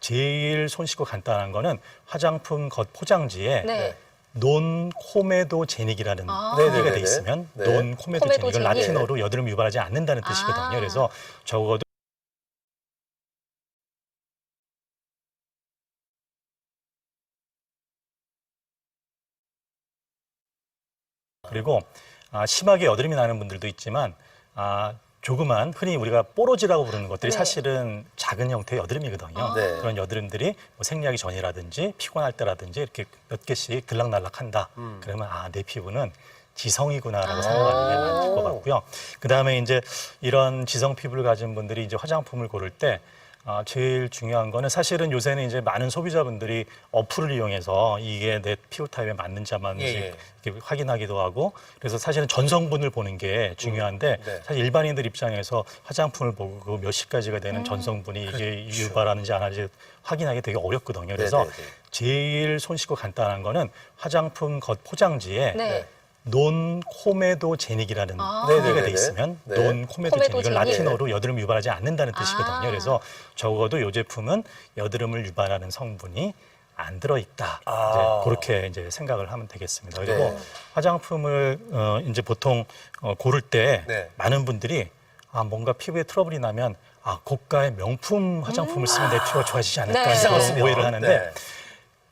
제일 손쉽고 간단한 거는 화장품 겉 포장지에 네. 논 코메도제닉이라는 아. 표기가 돼 있으면 네. 논 코메도제닉, 이건 코메도제닉. 라틴어로 여드름 유발하지 않는다는 뜻이거든요. 아. 그래서 적어도 그리고 심하게 여드름이 나는 분들도 있지만 조그만 흔히 우리가 뽀로지라고 부르는 것들이 네. 사실은 작은 형태의 여드름이거든요. 네. 그런 여드름들이 뭐 생리하기 전이라든지 피곤할 때라든지 이렇게 몇 개씩 들락날락한다. 그러면 내 피부는 지성이구나라고 생각하는 게 맞을 것 같고요. 그다음에 이제 이런 지성 피부를 가진 분들이 이제 화장품을 고를 때 제일 중요한 거는 사실은 요새는 이제 많은 소비자분들이 어플을 이용해서 이게 내 피부 타입에 맞는지 안 맞는지 이렇게 확인하기도 하고, 그래서 사실은 전성분을 보는 게 중요한데 네. 사실 일반인들 입장에서 화장품을 보고 그 몇 시까지가 되는 전성분이 이게 유발하는지 안 하는지 확인하기 되게 어렵거든요. 그래서 네네네. 제일 손쉽고 간단한 거는 화장품 겉 포장지에 네. 논 코메도제닉이라는 네네네네. 표기가 돼 있으면 네. 논 코메도제닉, 이건 코메도제닉. 라틴어로 여드름 유발하지 않는다는 뜻이거든요. 아. 그래서 적어도 이 제품은 여드름을 유발하는 성분이 안 들어있다. 이제 그렇게 이제 생각을 하면 되겠습니다. 그리고 네. 화장품을 이제 보통 고를 때 네. 많은 분들이 뭔가 피부에 트러블이 나면 고가의 명품 화장품을 쓰면 내 피부가 좋아지지 않을까 네. 이런 쓰면. 오해를 하는데 네.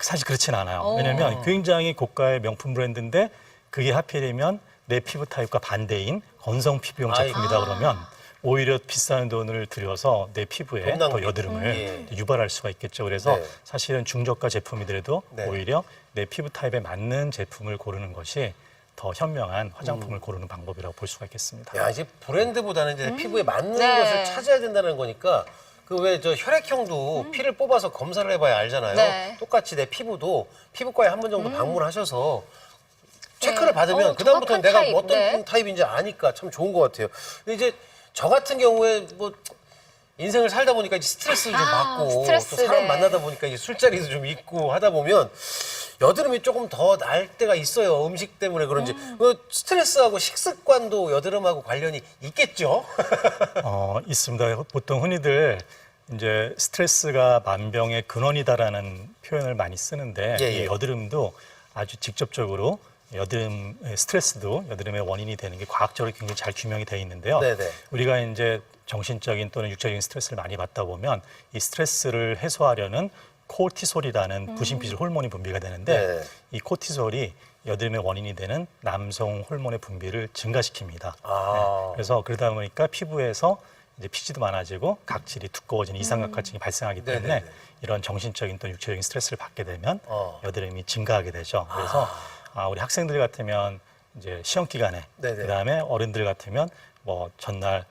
사실 그렇진 않아요. 오. 왜냐하면 굉장히 고가의 명품 브랜드인데 그게 하필이면 내 피부 타입과 반대인 건성 피부용 제품이다 그러면 오히려 비싼 돈을 들여서 내 피부에 돈 더 낭비. 여드름을 유발할 수가 있겠죠. 그래서 네. 사실은 중저가 제품이더라도 네. 오히려 내 피부 타입에 맞는 제품을 고르는 것이 더 현명한 화장품을 고르는 방법이라고 볼 수가 있겠습니다. 야, 이제 브랜드보다는 이제 피부에 맞는 네. 것을 찾아야 된다는 거니까 그 왜 저 혈액형도 피를 뽑아서 검사를 해봐야 알잖아요. 네. 똑같이 내 피부도 피부과에 한 번 정도 방문하셔서 체크를 받으면 어, 그다음부터는 정확한 내가 타입, 어떤 네. 타입인지 아니까 참 좋은 것 같아요. 근데 이제 저 같은 경우에 뭐 인생을 살다 보니까 이제 스트레스를 좀 받고 스트레스, 또 사람 네. 만나다 보니까 이제 술자리도 좀 있고 하다 보면 여드름이 조금 더 날 때가 있어요. 음식 때문에 그런지. 그 스트레스하고 식습관도 여드름하고 관련이 있겠죠? 있습니다. 보통 흔히들 이제 스트레스가 만병의 근원이다라는 표현을 많이 쓰는데 예, 예. 이 여드름도 아주 직접적으로 여드름 스트레스도 여드름의 원인이 되는 게 과학적으로 굉장히 잘 규명이 되어 있는데요. 네네. 우리가 이제 정신적인 또는 육체적인 스트레스를 많이 받다 보면 이 스트레스를 해소하려는 코르티솔이라는 부신피질 호르몬이 분비가 되는데 네. 이 코르티솔이 여드름의 원인이 되는 남성 호르몬의 분비를 증가시킵니다. 그래서 그러다 보니까 피부에서 이제 피지도 많아지고 각질이 두꺼워지는 이상각화증이 발생하기 때문에 네네네. 이런 정신적인 또 육체적인 스트레스를 받게 되면 여드름이 증가하게 되죠. 그래서 우리 학생들 같으면 이제 시험 기간에 네네. 그다음에 어른들 같으면 뭐 전날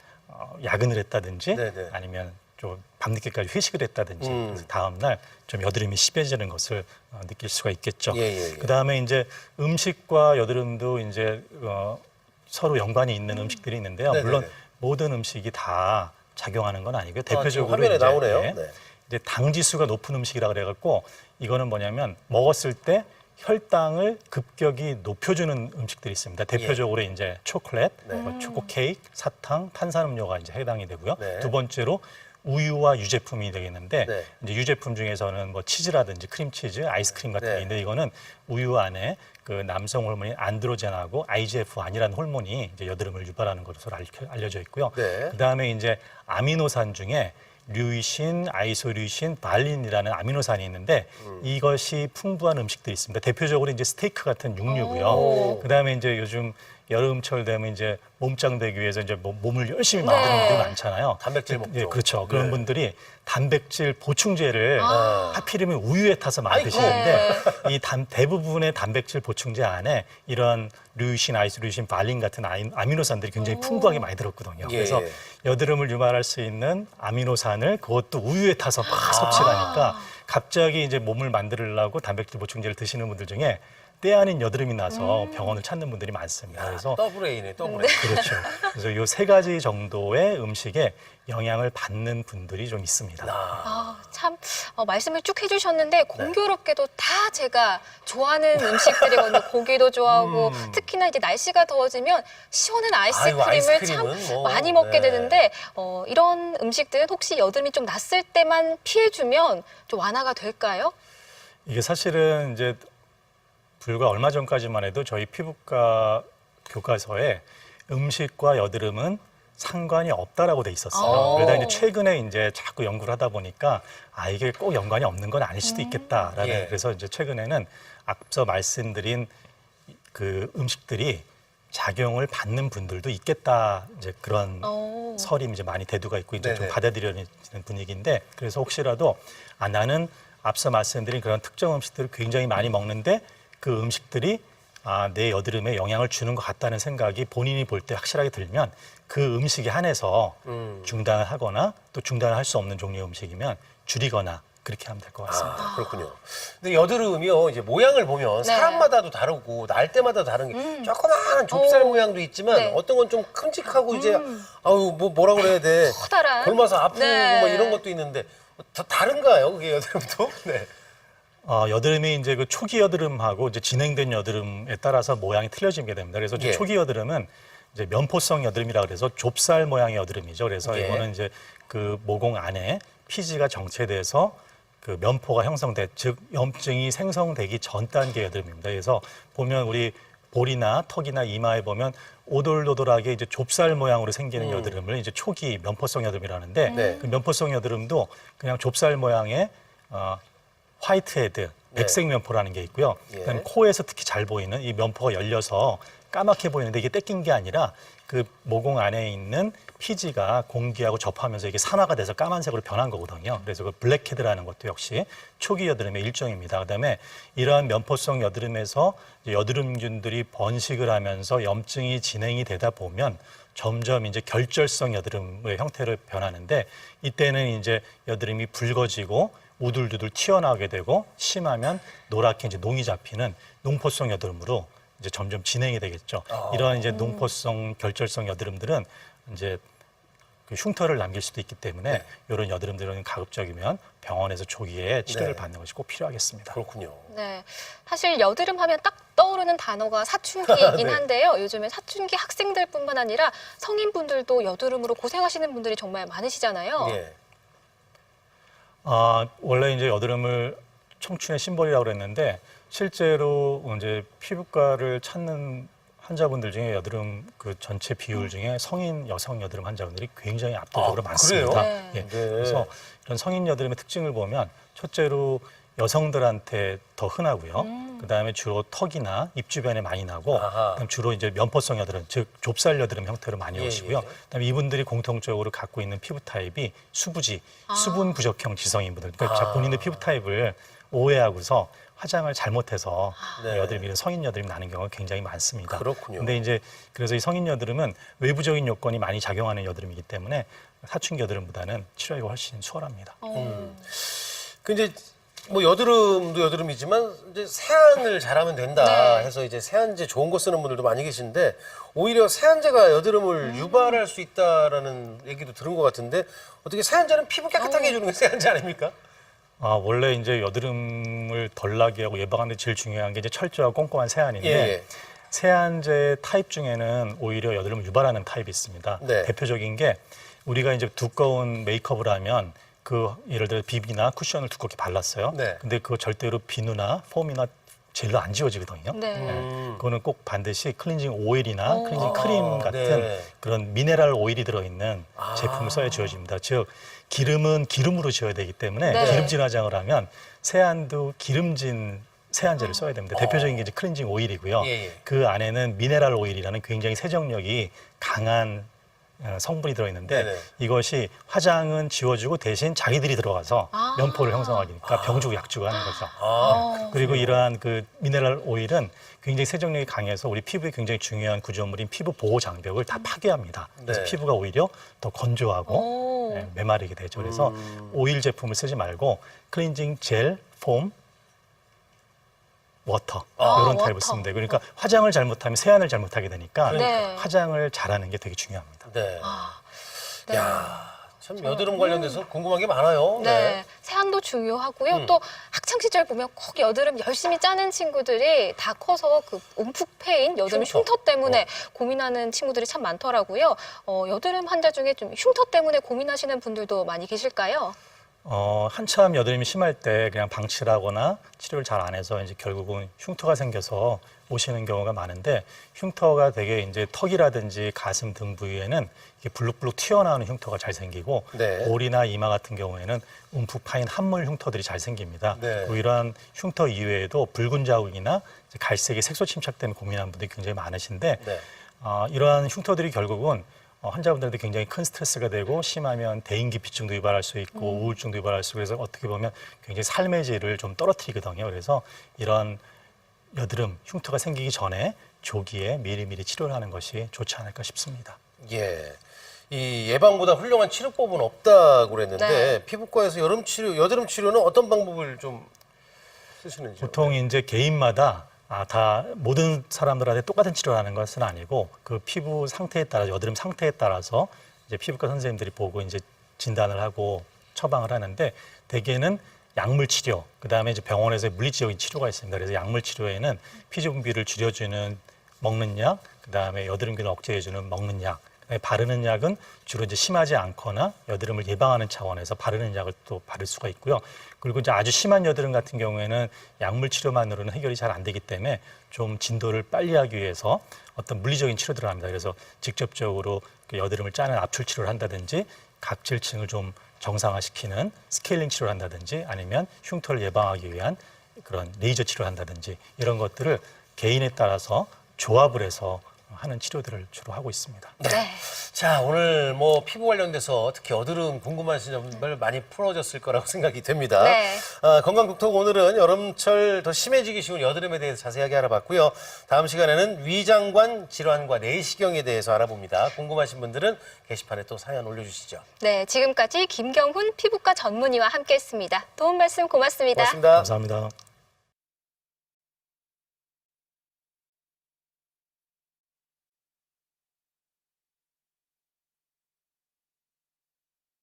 야근을 했다든지 네네. 아니면 좀 밤늦게까지 회식을 했다든지 그래서 다음 날 좀 여드름이 심해지는 것을 느낄 수가 있겠죠. 예. 그다음에 이제 음식과 여드름도 이제 서로 연관이 있는 음식들이 있는데요. 네네네. 물론 모든 음식이 다 작용하는 건 아니고요. 지금 대표적으로 화면에 이제, 나오네요. 예, 네. 이제 당 지수가 높은 음식이라 그래갖고 이거는 뭐냐면 먹었을 때 혈당을 급격히 높여주는 음식들이 있습니다. 대표적으로 이제 초콜릿, 초코 케이크, 사탕, 탄산음료가 이제 해당이 되고요. 네. 두 번째로 우유와 유제품이 되겠는데 네. 이제 유제품 중에서는 뭐 치즈라든지 크림치즈, 아이스크림 같은 네. 게 있는데 이거는 우유 안에 그 남성 호르몬인 안드로젠하고 IGF-1이라는 호르몬이 이제 여드름을 유발하는 것으로 알려져 있고요. 네. 그다음에 이제 아미노산 중에 류이신, 아이소류이신, 발린이라는 아미노산이 있는데 이것이 풍부한 음식들이 있습니다. 대표적으로 이제 스테이크 같은 육류고요. 그다음에 이제 요즘 여름철 되면 이제 몸짱 되기 위해서 이제 몸을 열심히 만드는 분들이 많잖아요. 단백질 먹죠. 예, 그렇죠. 그런 네. 분들이 단백질 보충제를 하필이면 우유에 타서 만드시는데 이 대부분의 단백질 보충제 안에 이런 류신, 아이소류신, 발린 같은 아미노산들이 굉장히 풍부하게 많이 들었거든요. 예. 그래서 여드름을 유발할 수 있는 아미노산을 그것도 우유에 타서 막 섭취를 하니까 갑자기 이제 몸을 만들려고 단백질 보충제를 드시는 분들 중에 때 아닌 여드름이 나서 병원을 찾는 분들이 많습니다. 그래서 더블 A네, 더블 A. 그렇죠. 그래서 요 세 가지 정도의 음식에 영향을 받는 분들이 좀 있습니다. 참 말씀을 쭉 해주셨는데 공교롭게도 다 제가 좋아하는 음식들이거든요. 고기도 좋아하고 특히나 이제 날씨가 더워지면 시원한 아이스크림을 아이스크림은 참 뭐, 많이 먹게 네. 되는데 이런 음식들은 혹시 여드름이 좀 났을 때만 피해주면 좀 완화가 될까요? 이게 사실은 이제 불과 얼마 전까지만 해도 저희 피부과 교과서에 음식과 여드름은 상관이 없다라고 돼 있었어요. 그러다 이제 최근에 이제 자꾸 연구를 하다 보니까 이게 꼭 연관이 없는 건 아닐 수도 있겠다라는 예. 그래서 이제 최근에는 앞서 말씀드린 그 음식들이 작용을 받는 분들도 있겠다 이제 그런 설이 이제 많이 대두가 있고 이제 좀 네네. 받아들여지는 분위기인데 그래서 혹시라도 나는 앞서 말씀드린 그런 특정 음식들을 굉장히 많이 먹는데 그 음식들이 내 여드름에 영향을 주는 것 같다는 생각이 본인이 볼 때 확실하게 들면 그 음식에 한해서 중단을 하거나 또 중단을 할 수 없는 종류의 음식이면 줄이거나 그렇게 하면 될 것 같습니다. 그렇군요. 근데 여드름이요, 이제 모양을 보면 네. 사람마다도 다르고 날 때마다 다른 게 조그마한 좁쌀 모양도 있지만 네. 어떤 건 좀 큼직하고 이제 뭐라 그래야 돼? 커다란. 골마서 아프고 네. 뭐 이런 것도 있는데 다 다른가요? 그게 여드름도? 네. 여드름이 이제 그 초기 여드름하고 이제 진행된 여드름에 따라서 모양이 틀려지게 됩니다. 그래서 이제 예. 초기 여드름은 이제 면포성 여드름이라 그래서 좁쌀 모양의 여드름이죠. 그래서 예. 이거는 이제 그 모공 안에 피지가 정체돼서 그 면포가 즉 염증이 생성되기 전 단계 여드름입니다. 그래서 보면 우리 볼이나 턱이나 이마에 보면 오돌오돌하게 이제 좁쌀 모양으로 생기는 여드름을 이제 초기 면포성 여드름이라는데 네. 그 면포성 여드름도 그냥 좁쌀 모양의 화이트헤드, 백색 면포라는 게 있고요. 예. 그다음에 코에서 특히 잘 보이는 이 면포가 열려서 까맣게 보이는데 이게 떼낀 게 아니라 그 모공 안에 있는 피지가 공기하고 접하면서 이게 산화가 돼서 까만색으로 변한 거거든요. 그래서 그 블랙헤드라는 것도 역시 초기 여드름의 일종입니다. 그다음에 이러한 면포성 여드름에서 이제 여드름균들이 번식을 하면서 염증이 진행이 되다 보면 점점 이제 결절성 여드름의 형태를 변하는데 이때는 이제 여드름이 붉어지고 우둘두둘 튀어나오게 되고 심하면 노랗게 이제 농이 잡히는 농포성 여드름으로 이제 점점 진행이 되겠죠. 이런 이제 농포성 결절성 여드름들은 이제 그 흉터를 남길 수도 있기 때문에 이런 여드름들은 가급적이면 병원에서 조기에 치료를 네. 받는 것이 꼭 필요하겠습니다. 그렇군요. 네. 사실 여드름 하면 딱 떠오르는 단어가 사춘기이긴 네. 한데요. 요즘에 사춘기 학생들뿐만 아니라 성인분들도 여드름으로 고생하시는 분들이 정말 많으시잖아요. 예. 원래 이제 여드름을 청춘의 심벌이라고 그랬는데 실제로 이제 피부과를 찾는 환자분들 중에 여드름 그 전체 비율 중에 성인 여성 여드름 환자분들이 굉장히 압도적으로 많습니다. 그래요? 예. 네. 그래서 이런 성인 여드름의 특징을 보면 첫째로 여성들한테 더 흔하고요. 그다음에 주로 턱이나 입 주변에 많이 나고 아하. 그다음 주로 이제 면포성 여드름, 즉 좁쌀 여드름 형태로 많이 예, 오시고요. 예. 그다음에 이분들이 공통적으로 갖고 있는 피부 타입이 수부지, 수분 부족형 지성인 분들. 그러니까 본인의 피부 타입을 오해하고서 화장을 잘못해서 네. 여드름 이런 성인 여드름이 나는 경우가 굉장히 많습니다. 그렇군요. 근데 이제 그래서 이 성인 여드름은 외부적인 요건이 많이 작용하는 여드름이기 때문에 사춘기 여드름보다는 치료하기가 훨씬 수월합니다. 그 이제 뭐 여드름도 여드름이지만 이제 세안을 잘하면 된다 네. 해서 이제 세안제 좋은 거 쓰는 분들도 많이 계신데 오히려 세안제가 여드름을 유발할 수 있다라는 얘기도 들은 것 같은데 어떻게 세안제는 피부 깨끗하게 해주는 게 세안제 아닙니까? 원래 이제 여드름을 덜 나게 하고 예방하는 데 제일 중요한 게 이제 철저하고 꼼꼼한 세안인데 예. 세안제 타입 중에는 오히려 여드름을 유발하는 타입이 있습니다. 네. 대표적인 게 우리가 이제 두꺼운 메이크업을 하면 그 예를 들어 비비나 쿠션을 두껍게 발랐어요. 네. 근데 그거 절대로 비누나 폼이나 젤로 안 지워지거든요. 네. 그거는 꼭 반드시 클렌징 오일이나 클렌징 크림 같은 네. 그런 미네랄 오일이 들어있는 제품을 써야 지워집니다. 즉 기름은 기름으로 지워야 되기 때문에 네. 기름진 화장을 하면 세안도 기름진 세안제를 써야 됩니다. 대표적인 게 이제 클렌징 오일이고요. 예, 예. 그 안에는 미네랄 오일이라는 굉장히 세정력이 강한 성분이 들어있는데 네네. 이것이 화장은 지워주고 대신 자기들이 들어가서 면포를 형성하니까 병주고 약주고 하는 거죠. 그리고 이러한 그 미네랄 오일은 굉장히 세정력이 강해서 우리 피부에 굉장히 중요한 구조물인 피부 보호 장벽을 다 파괴합니다. 그래서 네. 피부가 오히려 더 건조하고 메마르게 되죠. 그래서 오일 제품을 쓰지 말고 클렌징 젤, 폼, 워터 이런 타입을 워터. 쓰면 돼요. 그러니까 화장을 잘못하면 세안을 잘못하게 되니까 네. 화장을 잘하는 게 되게 중요합니다. 네. 네. 야, 참 여드름 관련돼서 궁금한 게 많아요. 네, 세안도 중요하고요. 또 학창 시절 보면 꼭 여드름 열심히 짜는 친구들이 다 커서 그 온푹 패인 여드름 흉터 때문에 고민하는 친구들이 참 많더라고요. 여드름 환자 중에 좀 흉터 때문에 고민하시는 분들도 많이 계실까요? 한참 여드름이 심할 때 그냥 방치를 하거나 치료를 잘 안 해서 이제 결국은 흉터가 생겨서 오시는 경우가 많은데, 흉터가 되게 이제 턱이라든지 가슴 등 부위에는 이게 블룩블룩 튀어나오는 흉터가 잘 생기고, 네. 볼이나 이마 같은 경우에는 움푹 파인 함몰 흉터들이 잘 생깁니다. 네. 그리고 이러한 흉터 이외에도 붉은 자국이나 이제 갈색의 색소 침착 때문에 고민하는 분들이 굉장히 많으신데, 네. 이러한 흉터들이 결국은 환자분들한테 굉장히 큰 스트레스가 되고, 심하면 대인기피증도 유발할 수 있고 우울증도 유발할 수 있고, 그래서 어떻게 보면 굉장히 삶의 질을 좀 떨어뜨리거든요. 그래서 이런 여드름 흉터가 생기기 전에 조기에 미리미리 치료를 하는 것이 좋지 않을까 싶습니다. 예. 이 예방보다 훌륭한 치료법은 없다고 그랬는데 네. 피부과에서 여드름 치료는 어떤 방법을 좀 쓰시는지요? 보통 이제 개인마다 다 모든 사람들한테 똑같은 치료를 하는 것은 아니고, 그 피부 상태에 따라, 여드름 상태에 따라서 이제 피부과 선생님들이 보고 이제 진단을 하고 처방을 하는데, 대개는 약물 치료, 그다음에 이제 병원에서 물리적인 치료가 있습니다. 그래서 약물 치료에는 피부 분비를 줄여주는 먹는 약, 그다음에 여드름균을 억제해주는 먹는 약, 그다음에 바르는 약은 주로 이제 심하지 않거나 여드름을 예방하는 차원에서 바르는 약을 또 바를 수가 있고요. 그리고 이제 아주 심한 여드름 같은 경우에는 약물 치료만으로는 해결이 잘 안 되기 때문에 좀 진도를 빨리 하기 위해서 어떤 물리적인 치료들을 합니다. 그래서 직접적으로 그 여드름을 짜는 압출 치료를 한다든지, 각질층을 좀 정상화시키는 스케일링 치료를 한다든지, 아니면 흉터를 예방하기 위한 그런 레이저 치료를 한다든지, 이런 것들을 개인에 따라서 조합을 해서 하는 치료들을 주로 하고 있습니다. 네. 자, 오늘 뭐 피부 관련돼서 특히 여드름 궁금하신 점들 많이 풀어졌을 거라고 생각이 됩니다. 네. 건강톡톡 오늘은 여름철 더 심해지기 쉬운 여드름에 대해서 자세하게 알아봤고요. 다음 시간에는 위장관 질환과 내시경에 대해서 알아봅니다. 궁금하신 분들은 게시판에 또 사연 올려주시죠. 네, 지금까지 김경훈 피부과 전문의와 함께했습니다. 도움 말씀 고맙습니다. 고맙습니다. 감사합니다.